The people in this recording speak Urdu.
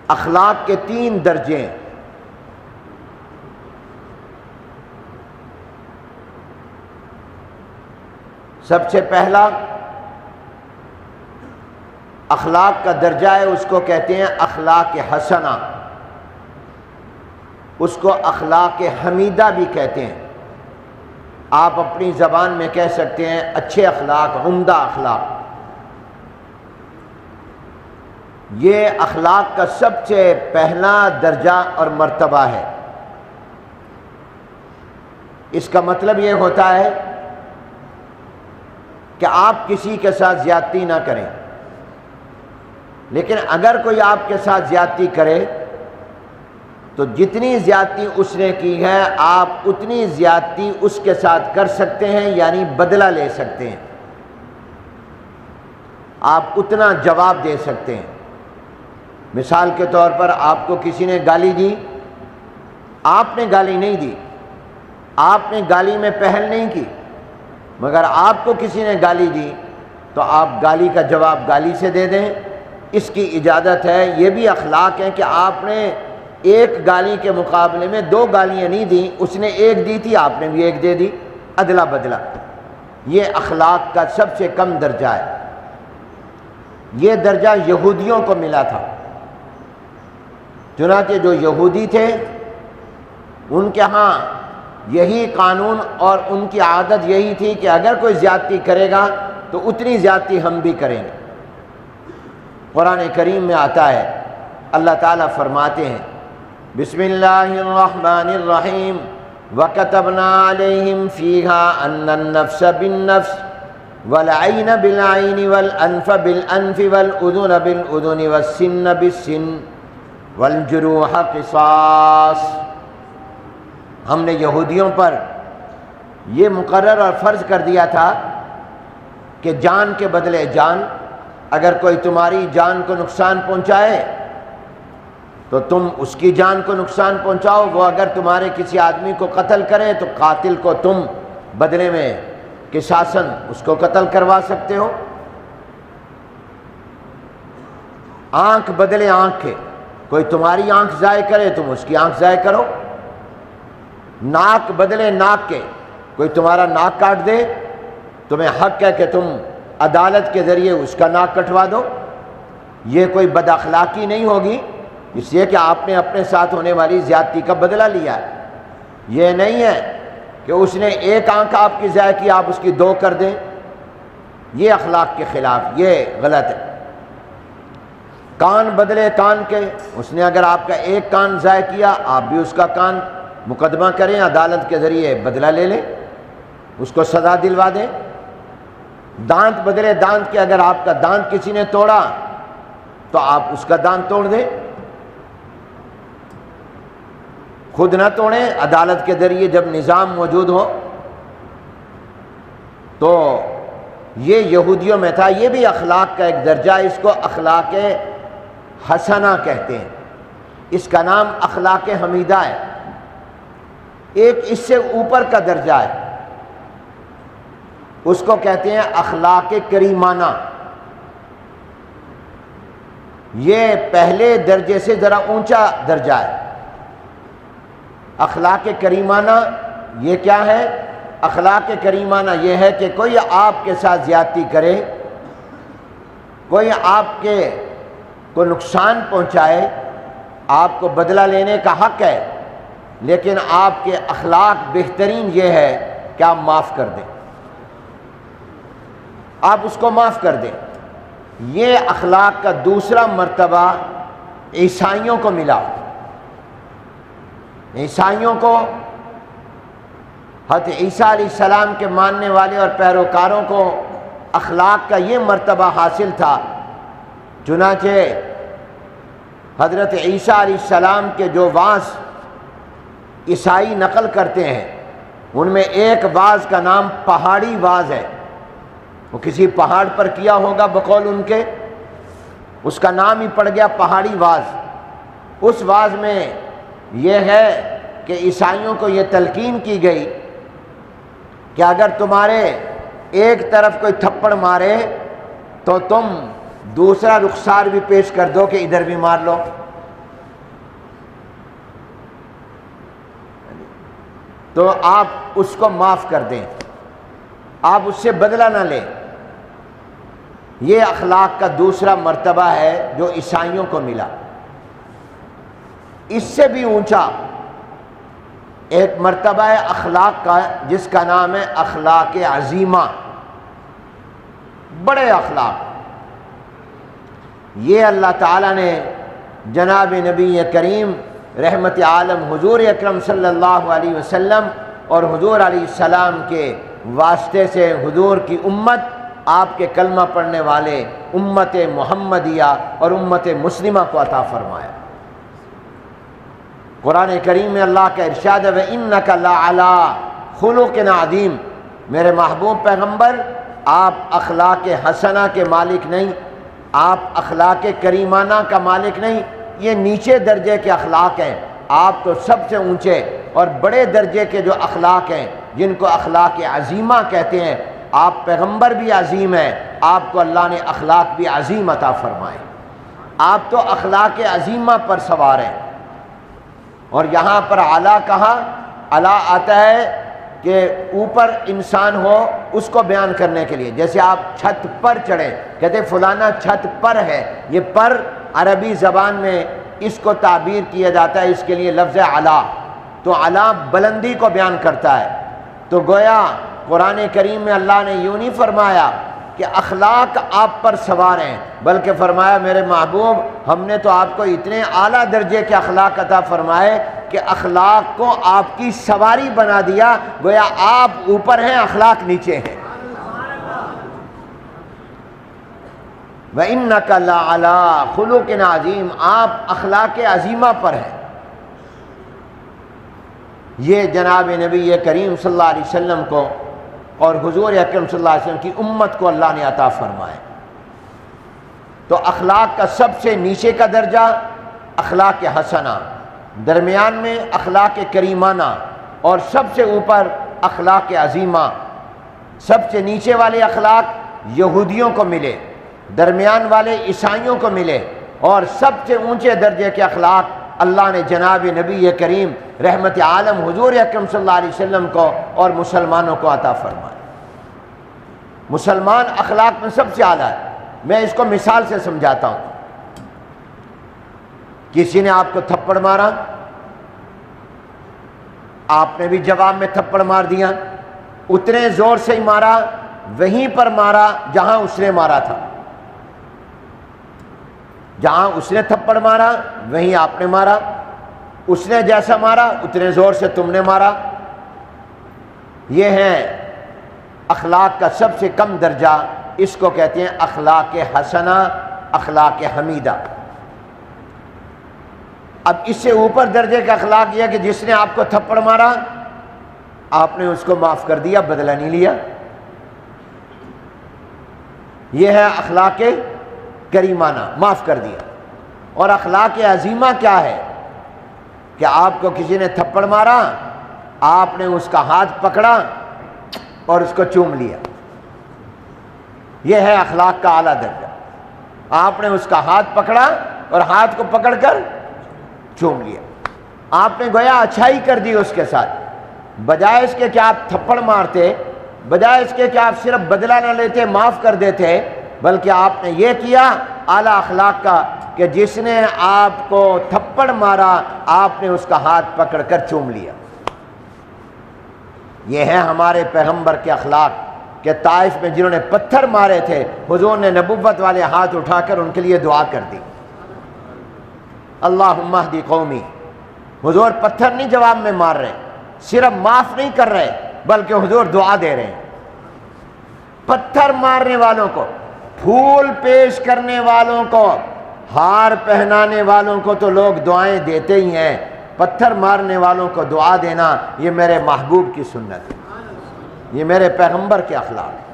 اخلاق کے 3 درجے ہیں۔ سب سے پہلا اخلاق کا درجہ ہے، اس کو کہتے ہیں اخلاق حسنہ، اس کو اخلاق حمیدہ بھی کہتے ہیں۔ آپ اپنی زبان میں کہہ سکتے ہیں اچھے اخلاق، عمدہ اخلاق۔ یہ اخلاق کا سب سے پہلا درجہ اور مرتبہ ہے۔ اس کا مطلب یہ ہوتا ہے کہ آپ کسی کے ساتھ زیادتی نہ کریں، لیکن اگر کوئی آپ کے ساتھ زیادتی کرے تو جتنی زیادتی اس نے کی ہے آپ اتنی زیادتی اس کے ساتھ کر سکتے ہیں، یعنی بدلہ لے سکتے ہیں، آپ اتنا جواب دے سکتے ہیں۔ مثال کے طور پر آپ کو کسی نے گالی دی، آپ نے گالی نہیں دی، آپ نے گالی میں پہل نہیں کی، مگر آپ کو کسی نے گالی دی تو آپ گالی کا جواب گالی سے دے دیں، اس کی اجازت ہے۔ یہ بھی اخلاق ہے کہ آپ نے ایک گالی کے مقابلے میں 2 گالیاں نہیں دیں، اس نے ایک دی تھی آپ نے بھی ایک دے دی، ادلا بدلا۔ یہ اخلاق کا سب سے کم درجہ ہے۔ یہ درجہ یہودیوں کو ملا تھا، چنانچہ جو یہودی تھے ان کے ہاں یہی قانون اور ان کی عادت یہی تھی کہ اگر کوئی زیادتی کرے گا تو اتنی زیادتی ہم بھی کریں گے۔ قرآن کریم میں آتا ہے، اللہ تعالیٰ فرماتے ہیں بسم اللہ الرحمن الرحیم وَكَتَبْنَا عَلَيْهِمْ فِيهَا أَنَّ النَّفْسَ بِالنَّفْسِ وَالْعَيْنَ بِالْعَيْنِ وَالْأَنْفَ بِالْأَنْفِ وَالْأُذُنَ بِالْأُذُنِ وَالسِّنَّ بِالسِّنِّ وَالْجُرُوحَ قِصَاص۔ ہم نے یہودیوں پر یہ مقرر اور فرض کر دیا تھا کہ جان کے بدلے جان، اگر کوئی تمہاری جان کو نقصان پہنچائے تو تم اس کی جان کو نقصان پہنچاؤ، وہ اگر تمہارے کسی آدمی کو قتل کرے تو قاتل کو تم بدلے میں قصاصاً اس کو قتل کروا سکتے ہو۔ آنکھ بدلے آنکھ کے، کوئی تمہاری آنکھ ضائع کرے تم اس کی آنکھ ضائع کرو۔ ناک بدلے ناک کے، کوئی تمہارا ناک کاٹ دے تمہیں حق ہے کہ تم عدالت کے ذریعے اس کا ناک کٹوا دو۔ یہ کوئی بد اخلاقی نہیں ہوگی، اس لیے کہ آپ نے اپنے ساتھ ہونے والی زیادتی کا بدلہ لیا ہے۔ یہ نہیں ہے کہ اس نے ایک آنکھ آپ کی ضائع کی آپ اس کی 2 کر دیں، یہ اخلاق کے خلاف، یہ غلط ہے۔ کان بدلے کان کے، اس نے اگر آپ کا ایک کان ضائع کیا آپ بھی اس کا کان مقدمہ کریں، عدالت کے ذریعے بدلہ لے لیں، اس کو سزا دلوا دیں۔ دانت بدلے دانت کے، اگر آپ کا دانت کسی نے توڑا تو آپ اس کا دانت توڑ دیں، خود نہ توڑیں، عدالت کے ذریعے جب نظام موجود ہو۔ تو یہ یہودیوں میں تھا، یہ بھی اخلاق کا ایک درجہ، اس کو اخلاق حسنہ کہتے ہیں، اس کا نام اخلاق حمیدہ ہے۔ ایک اس سے اوپر کا درجہ ہے، اس کو کہتے ہیں اخلاق کریمانہ۔ یہ پہلے درجے سے ذرا اونچا درجہ ہے۔ اخلاق کریمانہ یہ کیا ہے؟ اخلاق کریمانہ یہ ہے کہ کوئی آپ کے ساتھ زیادتی کرے، کوئی آپ کے کو نقصان پہنچائے، آپ کو بدلہ لینے کا حق ہے، لیکن آپ کے اخلاق بہترین یہ ہے کہ آپ معاف کر دیں، آپ اس کو معاف کر دیں۔ یہ اخلاق کا دوسرا مرتبہ عیسائیوں کو ملا۔ عیسائیوں کو، حضرت عیسیٰ علیہ السلام کے ماننے والے اور پیروکاروں کو اخلاق کا یہ مرتبہ حاصل تھا، چنانچہ حضرت عیسیٰ علیہ السلام کے جو وعظ عیسائی نقل کرتے ہیں ان میں ایک وعظ کا نام پہاڑی وعظ ہے۔ وہ کسی پہاڑ پر کیا ہوگا بقول ان کے، اس کا نام ہی پڑ گیا پہاڑی وعظ۔ اس وعظ میں یہ ہے کہ عیسائیوں کو یہ تلقین کی گئی کہ اگر تمہارے ایک طرف کوئی تھپڑ مارے تو تم دوسرا رخسار بھی پیش کر دو کہ ادھر بھی مار لو، تو آپ اس کو معاف کر دیں، آپ اس سے بدلہ نہ لیں۔ یہ اخلاق کا دوسرا مرتبہ ہے جو عیسائیوں کو ملا۔ اس سے بھی اونچا ایک مرتبہ ہے اخلاق کا، جس کا نام ہے اخلاق عظیمہ، بڑے اخلاق۔ یہ اللہ تعالیٰ نے جناب نبی کریم رحمت عالم حضور اکرم صلی اللہ علیہ وسلم اور حضور علیہ السلام کے واسطے سے حضور کی امت، آپ کے کلمہ پڑھنے والے امت محمدیہ اور امت مسلمہ کو عطا فرمایا۔ قرآن کریم میں اللہ کا ارشاد ہے وَإِنَّكَ لَعَلَىٰ خُلُقٍ عَظِيمٍ، میرے محبوب پیغمبر آپ اخلاق حسنہ کے مالک نہیں، آپ اخلاق کریمانہ کا مالک نہیں، یہ نیچے درجے کے اخلاق ہیں۔ آپ تو سب سے اونچے اور بڑے درجے کے جو اخلاق ہیں جن کو اخلاق عظیمہ کہتے ہیں، آپ پیغمبر بھی عظیم ہیں، آپ کو اللہ نے اخلاق بھی عظیم عطا فرمائے، آپ تو اخلاق عظیمہ پر سوار ہیں۔ اور یہاں پر اعلیٰ کہا، اعلیٰ آتا ہے کہ اوپر انسان ہو اس کو بیان کرنے کے لیے، جیسے آپ چھت پر چڑھیں، کہتے فلانا چھت پر ہے، یہ پر عربی زبان میں اس کو تعبیر کیا جاتا ہے، اس کے لیے لفظ اعلیٰ، تو اعلیٰ بلندی کو بیان کرتا ہے۔ تو گویا قرآن کریم میں اللہ نے یوں نہیں فرمایا کہ اخلاق آپ پر سوار ہیں، بلکہ فرمایا میرے محبوب ہم نے تو آپ کو اتنے اعلیٰ درجے کے اخلاق عطا فرمائے کہ اخلاق کو آپ کی سواری بنا دیا، گویا آپ اوپر ہیں، اخلاق نیچے ہیں۔ وَإِنَّكَ لَعَلَىٰ خُلُقٍ عَظِيمٍ، آپ اخلاق عظیمہ پر ہیں۔ یہ جناب نبی کریم صلی اللہ علیہ وسلم کو اور حضور اکرم صلی اللہ علیہ وسلم کی امت کو اللہ نے عطا فرمائے۔ تو اخلاق کا سب سے نیچے کا درجہ اخلاق حسنہ، درمیان میں اخلاق کریمانہ، اور سب سے اوپر اخلاق عظیمہ۔ سب سے نیچے والے اخلاق یہودیوں کو ملے، درمیان والے عیسائیوں کو ملے، اور سب سے اونچے درجے کے اخلاق اللہ نے جناب نبی کریم رحمت عالم حضور اکرم صلی اللہ علیہ وسلم کو اور مسلمانوں کو عطا فرمائے۔ مسلمان اخلاق میں سب سے اعلیٰ ہے۔ میں اس کو مثال سے سمجھاتا ہوں۔ کسی نے آپ کو تھپڑ مارا، آپ نے بھی جواب میں تھپڑ مار دیا، اتنے زور سے ہی مارا، وہیں پر مارا جہاں اس نے مارا تھا، جہاں اس نے تھپڑ مارا وہیں آپ نے مارا، اس نے جیسا مارا اتنے زور سے تم نے مارا۔ یہ ہے اخلاق کا سب سے کم درجہ، اس کو کہتے ہیں اخلاق حسنہ، اخلاق حمیدہ۔ اب اس سے اوپر درجے کا اخلاق یہ کہ جس نے آپ کو تھپڑ مارا آپ نے اس کو معاف کر دیا، بدلہ نہیں لیا۔ یہ ہے اخلاق کریمانہ، معاف کر دیا۔ اور اخلاق عظیمہ کیا ہے کہ آپ کو کسی نے تھپڑ مارا، آپ نے اس کا ہاتھ پکڑا اور اس کو چوم لیا۔ یہ ہے اخلاق کا اعلیٰ درجہ۔ آپ نے اس کا ہاتھ پکڑا اور ہاتھ کو پکڑ کر چوم لیا، آپ نے گویا اچھائی کر دی اس کے ساتھ۔ بجائے اس کے کہ آپ تھپڑ مارتے، بجائے اس کے کہ آپ صرف بدلہ نہ لیتے، معاف کر دیتے، بلکہ آپ نے یہ کیا اعلیٰ اخلاق کا کہ جس نے آپ کو تھپڑ مارا آپ نے اس کا ہاتھ پکڑ کر چوم لیا۔ یہ ہے ہمارے پیغمبر کے اخلاق کہ طائف میں جنہوں نے پتھر مارے تھے، حضور نے نبوت والے ہاتھ اٹھا کر ان کے لیے دعا کر دی، اللہم اہدی قومی۔ حضور پتھر نہیں جواب میں مار رہے، صرف معاف نہیں کر رہے، بلکہ حضور دعا دے رہے ہیں۔ پتھر مارنے والوں کو، پھول پیش کرنے والوں کو، ہار پہنانے والوں کو تو لوگ دعائیں دیتے ہی ہیں، پتھر مارنے والوں کو دعا دینا یہ میرے محبوب کی سنت ہے، یہ میرے پیغمبر کے اخلاق ہے۔